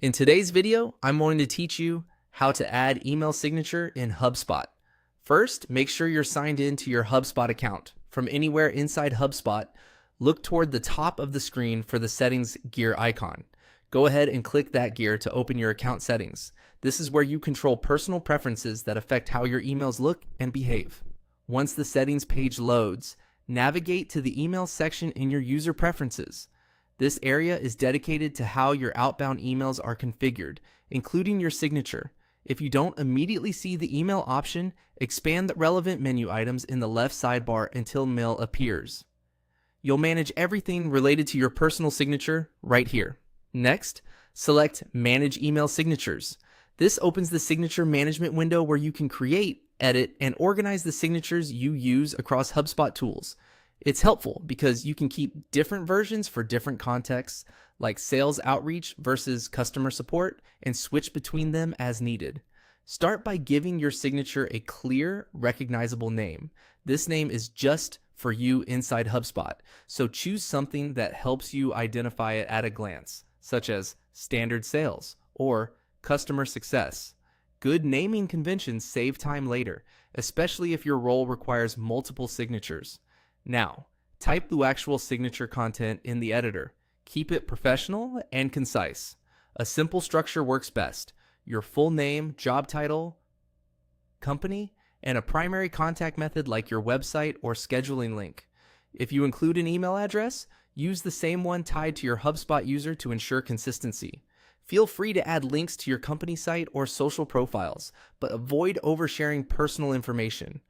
In today's video, I'm going to teach you how to add email signature in HubSpot. First, make sure you're signed in to your HubSpot account. From anywhere inside HubSpot, look toward the top of the screen for the settings gear icon. Go ahead and click that gear to open your account settings. This is where you control personal preferences that affect how your emails look and behave. Once the settings page loads, navigate to the email section in your user preferences. This area is dedicated to how your outbound emails are configured, including your signature. If you don't immediately see the email option, expand the relevant menu items in the left sidebar until mail appears. You'll manage everything related to your personal signature right here. Next, select Manage Email Signatures. This opens the signature management window where you can create, edit, and organize the signatures you use across HubSpot tools. It's helpful because you can keep different versions for different contexts, like sales outreach versus customer support, and switch between them as needed. Start by giving your signature a clear, recognizable name. This name is just for you inside HubSpot, so choose something that helps you identify it at a glance, such as standard sales or customer success. Good naming conventions save time later, especially if your role requires multiple signatures. Now, type the actual signature content in the editor. Keep it professional and concise. A simple structure works best. Your full name, job title, company, and a primary contact method like your website or scheduling link. If you include an email address, use the same one tied to your HubSpot user to ensure consistency. Feel free to add links to your company site or social profiles, but avoid oversharing personal information.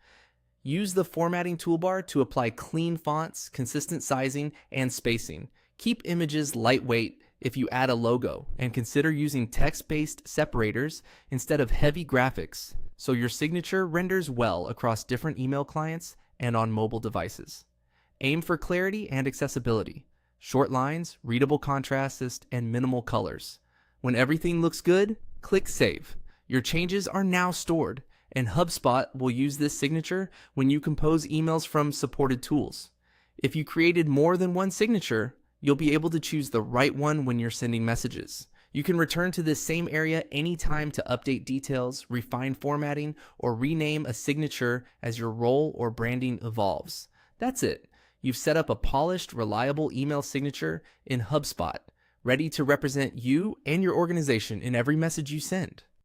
Use the formatting toolbar to apply clean fonts, consistent sizing, and spacing. Keep images lightweight if you add a logo, and consider using text-based separators instead of heavy graphics, so your signature renders well across different email clients and on mobile devices. Aim for clarity and accessibility. Short lines, readable contrasts, and minimal colors. When everything looks good, click Save. Your changes are now stored, and HubSpot will use this signature when you compose emails from supported tools. If you created more than one signature, you'll be able to choose the right one when you're sending messages. You can return to this same area anytime to update details, refine formatting, or rename a signature as your role or branding evolves. That's it. You've set up a polished, reliable email signature in HubSpot, ready to represent you and your organization in every message you send.